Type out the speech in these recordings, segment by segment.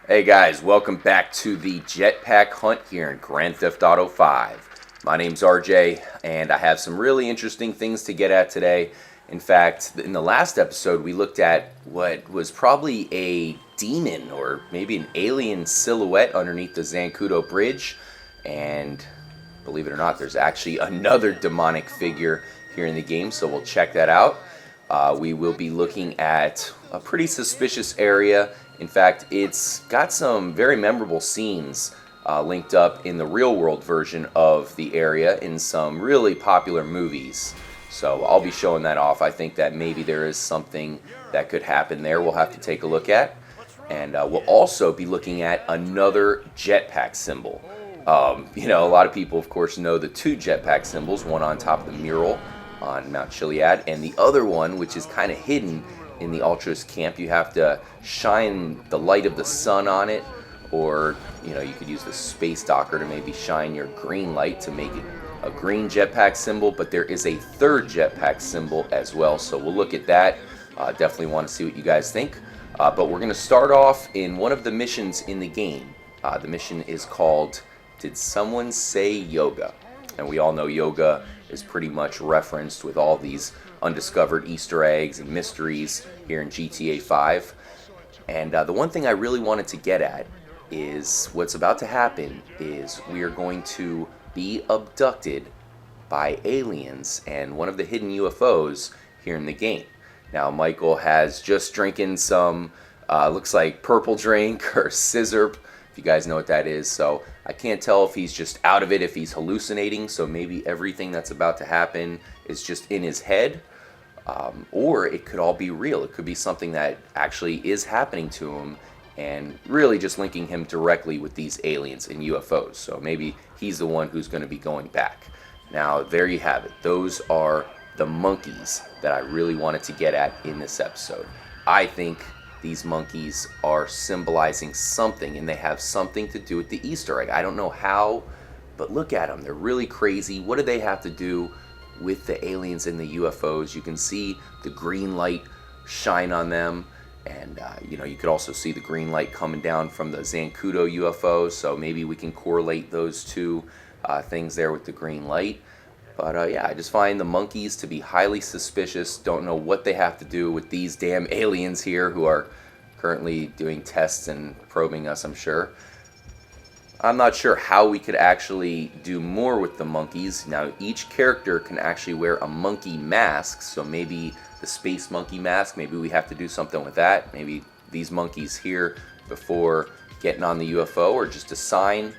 Hey guys, welcome back to the Jetpack hunt here in Grand Theft Auto 5. My name's RJ, and I have some really interesting things to get at today. In fact, in the last episode, we looked at what was probably a demon or maybe an alien silhouette underneath the Zancudo Bridge. And believe it or not, there's actually another demonic figure here in the game, so we'll check that out. We will be looking at a pretty suspicious area. In fact, it's got some very memorable scenes linked up in the real world version of the area in some really popular movies. So I'll be showing that off. I think that maybe there is something that could happen there we'll have to take a look at. And we'll also be looking at another jetpack symbol. A lot of people, of course, know the two jetpack symbols, one on top of the mural on Mount Chiliad, and the other one, which is kind of hidden in the Ultras camp. You have to shine the light of the sun on it, or you could use the space docker to maybe shine your green light to make it a green jetpack symbol. But there is a third jetpack symbol as well, so we'll look at that. Definitely want to see what you guys think. But we're going to start off in one of the missions in the game. The mission is called Did Someone Say Yoga? And we all know yoga is pretty much referenced with all these undiscovered Easter eggs and mysteries here in GTA 5. And the one thing I really wanted to get at is what's about to happen is we are going to be abducted by aliens and one of the hidden UFOs here in the game. Now, Michael has just drinking some, looks like purple drink or scissor, if you guys know what that is. So I can't tell if he's just out of it, if he's hallucinating. So maybe everything that's about to happen is just in his head. Or it could all be real. It could be something that actually is happening to him and really just linking him directly with these aliens and UFOs. So maybe he's the one who's going to be going back. Now, there you have it. Those are the monkeys that I really wanted to get at in this episode. I think these monkeys are symbolizing something, and they have something to do with the Easter egg. I don't know how, but look at them. They're really crazy. What do they have to do with the aliens and the UFOs? You can see the green light shine on them, and you could also see the green light coming down from the Zancudo UFO, so maybe we can correlate those two things there with the green light. But I just find the monkeys to be highly suspicious. Don't know what they have to do with these damn aliens here who are currently doing tests and probing us, I'm sure. I'm not sure how we could actually do more with the monkeys. Now, each character can actually wear a monkey mask, so maybe the space monkey mask, maybe we have to do something with that. Maybe these monkeys here before getting on the UFO, or just a sign.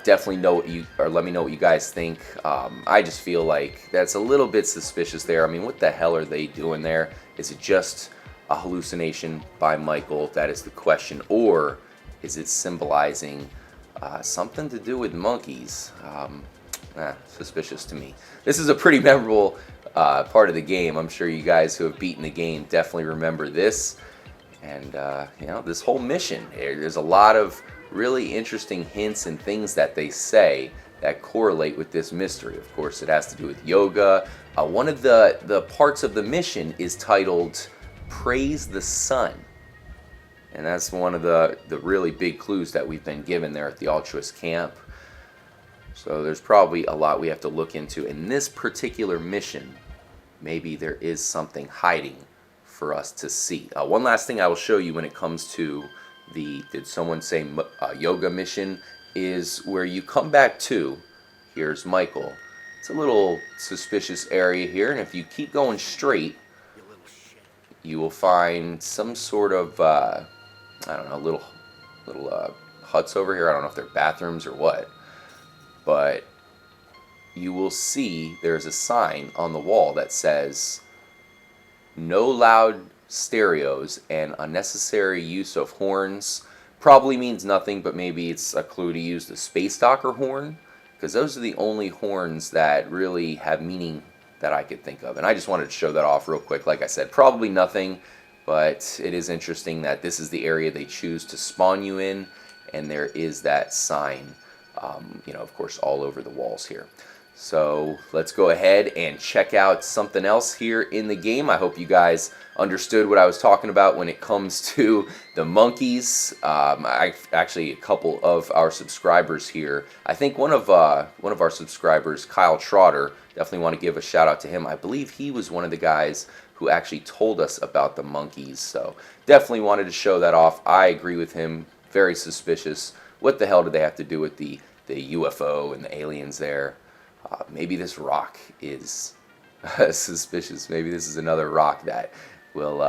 Definitely let me know what you guys think. I just feel like that's a little bit suspicious there. I mean, what the hell are they doing there? Is it just a hallucination by Michael? That is the question. Or is it symbolizing something to do with monkeys? Suspicious to me. This is a pretty memorable part of the game. I'm sure you guys who have beaten the game definitely remember this. And, this whole mission, there's a lot of really interesting hints and things that they say that correlate with this mystery. Of course, it has to do with yoga. One of the parts of the mission is titled Praise the Sun. And that's one of the really big clues that we've been given there at the Ultras camp. So there's probably a lot we have to look into. In this particular mission, maybe there is something hiding for us to see. One last thing I will show you when it comes to the Did Someone Say Yoga mission is where you come back to. Here's Michael. It's a little suspicious area here, and if you keep going straight, you will find some sort of little huts over here. I don't know if they're bathrooms or what, but you will see there's a sign on the wall that says no loud stereos and unnecessary use of horns. Probably means nothing, but maybe it's a clue to use the space docker horn, because those are the only horns that really have meaning that I could think of. And I just wanted to show that off real quick. Like I said, probably nothing, but it is interesting that this is the area they choose to spawn you in, and there is that sign, of course, all over the walls here. So let's go ahead and check out something else here in the game. I hope you guys understood what I was talking about when it comes to the monkeys. Actually, a couple of our subscribers here. I think one of our subscribers, Kyle Trotter, definitely want to give a shout out to him. I believe he was one of the guys who actually told us about the monkeys. So definitely wanted to show that off. I agree with him. Very suspicious. What the hell do they have to do with the UFO and the aliens there? Maybe this rock is suspicious. Maybe this is another rock that will,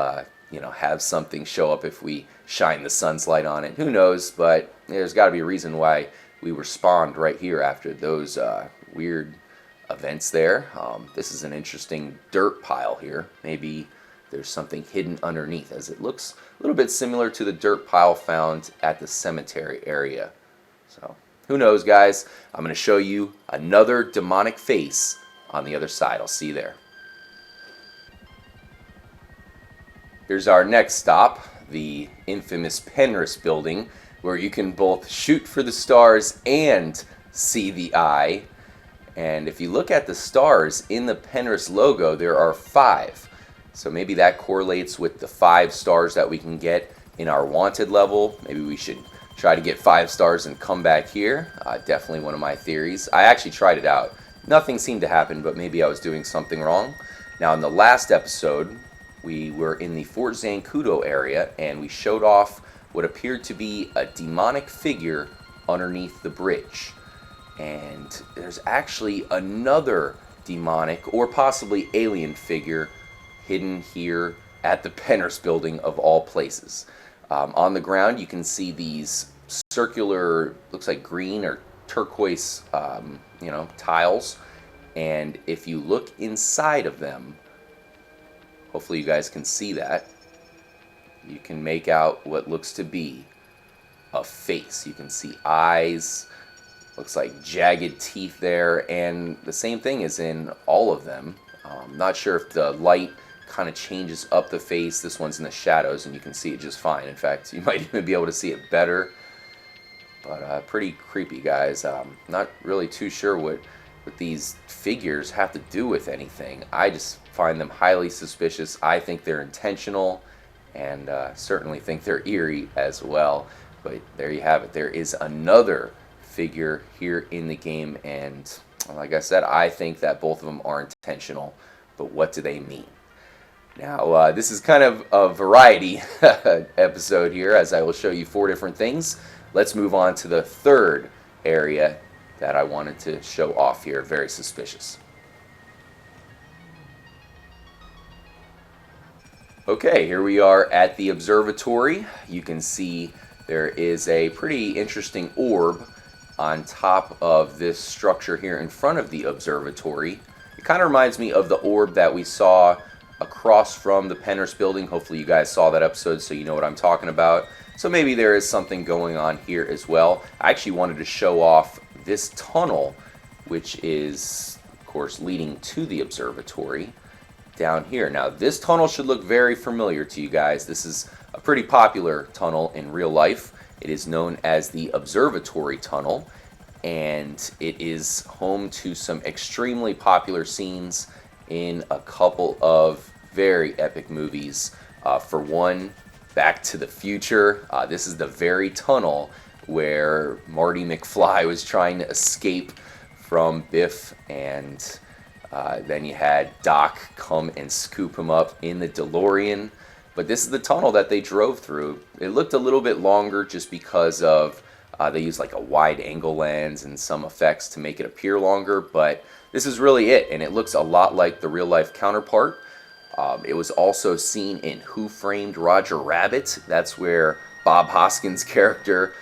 have something show up if we shine the sun's light on it. Who knows? But there's got to be a reason why we were spawned right here after those weird events there. This is an interesting dirt pile here. Maybe there's something hidden underneath, as it looks a little bit similar to the dirt pile found at the cemetery area. So who knows, guys? I'm going to show you another demonic face on the other side. I'll see you there. Here's our next stop, the infamous Penrith building, where you can both shoot for the stars and see the eye. And if you look at the stars in the Penrith logo, there are 5. So maybe that correlates with the 5 stars that we can get in our wanted level. Maybe we should try to get 5 stars and come back here. Definitely one of my theories. I actually tried it out. Nothing seemed to happen, but maybe I was doing something wrong. Now, in the last episode, we were in the Fort Zancudo area, and we showed off what appeared to be a demonic figure underneath the bridge. And there's actually another demonic or possibly alien figure hidden here at the Penrith building of all places. On the ground, you can see these circular, looks like green or turquoise, tiles. And if you look inside of them, hopefully you guys can see that, you can make out what looks to be a face. You can see eyes, looks like jagged teeth there, and the same thing is in all of them. Not sure if the light kind of changes up the face. This one's in the shadows and you can see it just fine. In fact, you might even be able to see it better. But pretty creepy, guys. Not really too sure what these figures have to do with anything. I just find them highly suspicious. I think they're intentional, and certainly think they're eerie as well. But there you have it. There is another figure here in the game, and like I said, I think that both of them are intentional. But what do they mean? Now, this is kind of a variety episode here, as I will show you 4 different things. Let's move on to the third area that I wanted to show off here. Very suspicious. Okay, here we are at the observatory. You can see there is a pretty interesting orb on top of this structure here in front of the observatory. It kind of reminds me of the orb that we saw across from the Penrith building. Hopefully you guys saw that episode, so you know what I'm talking about. So maybe there is something going on here as well. I actually wanted to show off this tunnel, which is, of course, leading to the observatory down here. Now, this tunnel should look very familiar to you guys. This is a pretty popular tunnel in real life. It is known as the Observatory Tunnel, and it is home to some extremely popular scenes in a couple of very epic movies. For one, Back to the Future. This is the very tunnel where Marty McFly was trying to escape from Biff, and then you had Doc come and scoop him up in the DeLorean. But this is the tunnel that they drove through. It looked a little bit longer just because of they used like a wide angle lens and some effects to make it appear longer, but this is really it, and it looks a lot like the real life counterpart. It was also seen in Who Framed Roger Rabbit. That's where Bob Hoskins' character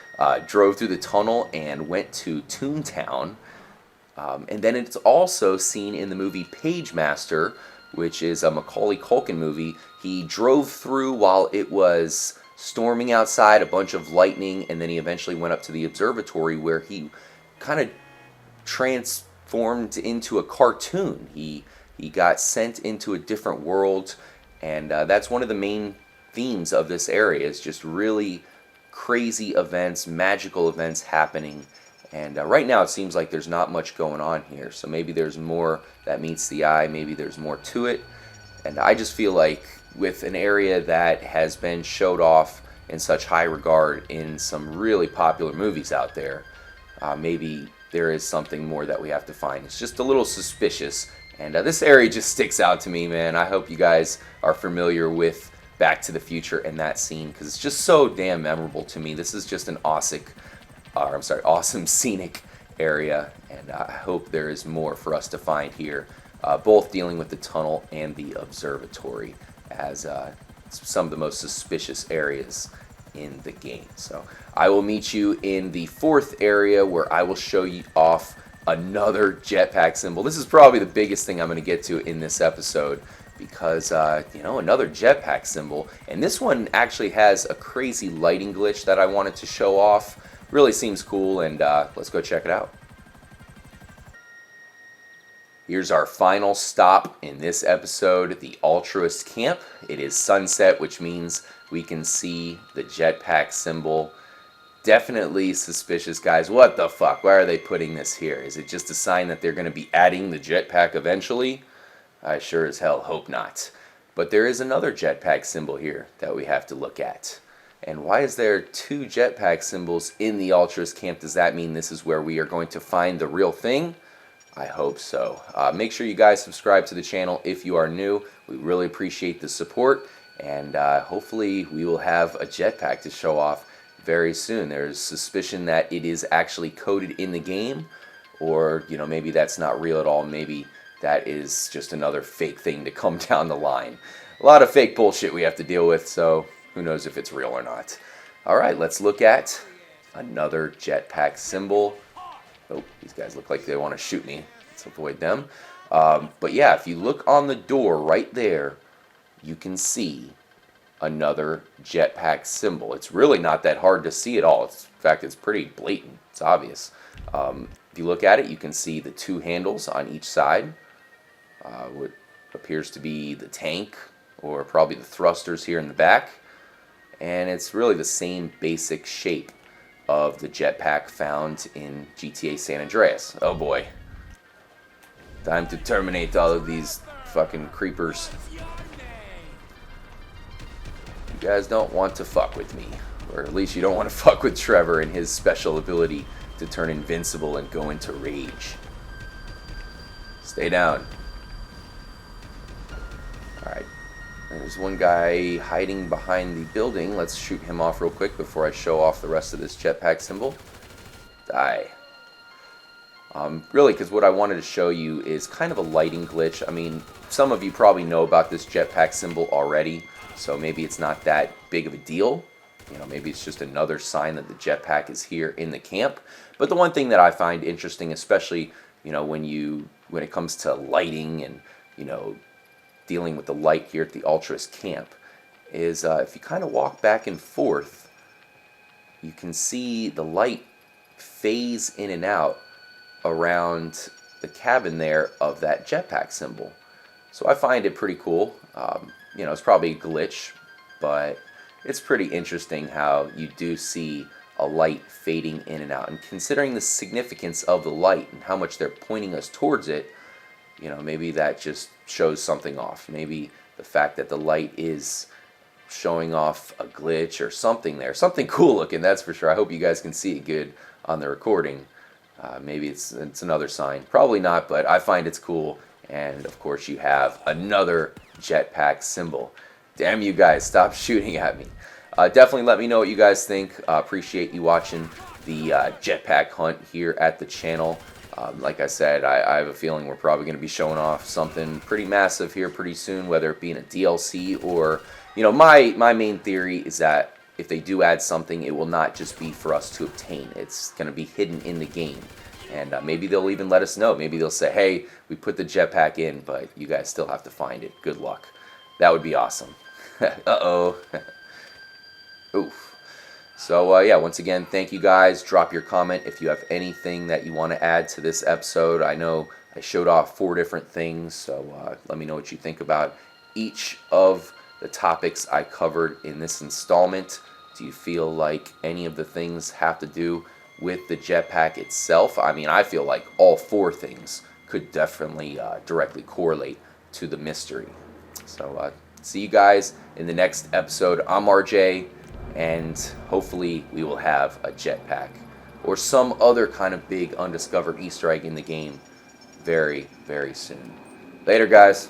drove through the tunnel and went to Toontown. And then it's also seen in the movie Pagemaster, which is a Macaulay Culkin movie. He drove through while it was storming outside, a bunch of lightning, and then he eventually went up to the observatory where he kind of transformed into a cartoon. He got sent into a different world, and that's one of the main themes of this area, is just really crazy events, magical events happening. And right now it seems like there's not much going on here. So maybe there's more that meets the eye. Maybe there's more to it. And I just feel like with an area that has been showed off in such high regard in some really popular movies out there, maybe there is something more that we have to find. It's just a little suspicious. And this area just sticks out to me, man. I hope you guys are familiar with Back to the Future and that scene, because it's just so damn memorable to me. This is just an awesome scenic area, and I hope there is more for us to find here, both dealing with the tunnel and the observatory as some of the most suspicious areas in the game. So I will meet you in the fourth area, where I will show you off another jetpack symbol. This is probably the biggest thing I'm going to get to in this episode, because another jetpack symbol, and this one actually has a crazy lighting glitch that I wanted to show off. Really seems cool, and let's go check it out. Here's our final stop in this episode, the Altruist Camp. It is sunset, which means we can see the jetpack symbol. Definitely suspicious, guys. What the fuck? Why are they putting this here? Is it just a sign that they're going to be adding the jetpack eventually? I sure as hell hope not. But there is another jetpack symbol here that we have to look at. And why is there two jetpack symbols in the Altruist Camp? Does that mean this is where we are going to find the real thing? I hope so. Make sure you guys subscribe to the channel if you are new. We really appreciate the support, and hopefully we will have a jetpack to show off very soon. There's suspicion that it is actually coded in the game, or maybe that's not real at all. Maybe that is just another fake thing to come down the line. A lot of fake bullshit we have to deal with, so who knows if it's real or not. Alright, let's look at another jetpack symbol. Oh, these guys look like they want to shoot me. Let's avoid them. But yeah, if you look on the door right there, you can see another jetpack symbol. It's really not that hard to see at all. In fact, it's pretty blatant. It's obvious. If you look at it, you can see the two handles on each side. What appears to be the tank, or probably the thrusters here in the back. And it's really the same basic shape of the jetpack found in GTA San Andreas. Oh boy. Time to terminate all of these fucking creepers. You guys don't want to fuck with me. Or at least you don't want to fuck with Trevor and his special ability to turn invincible and go into rage. Stay down. Alright. There's one guy hiding behind the building. Let's shoot him off real quick before I show off the rest of this jetpack symbol. Die. Really, because what I wanted to show you is kind of a lighting glitch. I mean, some of you probably know about this jetpack symbol already, so maybe it's not that big of a deal. Maybe it's just another sign that the jetpack is here in the camp. But the one thing that I find interesting, especially, when it comes to lighting and, dealing with the light here at the Altruist Camp, is if you kind of walk back and forth, you can see the light phase in and out around the cabin there of that jetpack symbol. So I find it pretty cool. It's probably a glitch, but it's pretty interesting how you do see a light fading in and out. And considering the significance of the light and how much they're pointing us towards it, maybe that just shows something off. Maybe the fact that the light is showing off a glitch or something there. Something cool looking, that's for sure. I hope you guys can see it good on the recording. Maybe it's another sign. Probably not, but I find it's cool. And of course you have another jetpack symbol. Damn you guys, stop shooting at me. Definitely let me know what you guys think. Appreciate you watching the jetpack hunt here at the channel. Like I said, I have a feeling we're probably going to be showing off something pretty massive here pretty soon, whether it be in a DLC or, my main theory is that if they do add something, it will not just be for us to obtain. It's going to be hidden in the game. And maybe they'll even let us know. Maybe they'll say, hey, we put the jetpack in, but you guys still have to find it. Good luck. That would be awesome. Uh-oh. Oof. So, yeah, once again, thank you guys. Drop your comment if you have anything that you want to add to this episode. I know I showed off 4 different things, so let me know what you think about each of the topics I covered in this installment. Do you feel like any of the things have to do with the jetpack itself. I mean, I feel like all four things could definitely directly correlate to the mystery. So see you guys in the next episode. I'm RJ, and hopefully we will have a jetpack or some other kind of big undiscovered Easter egg in the game very, very soon. Later, guys.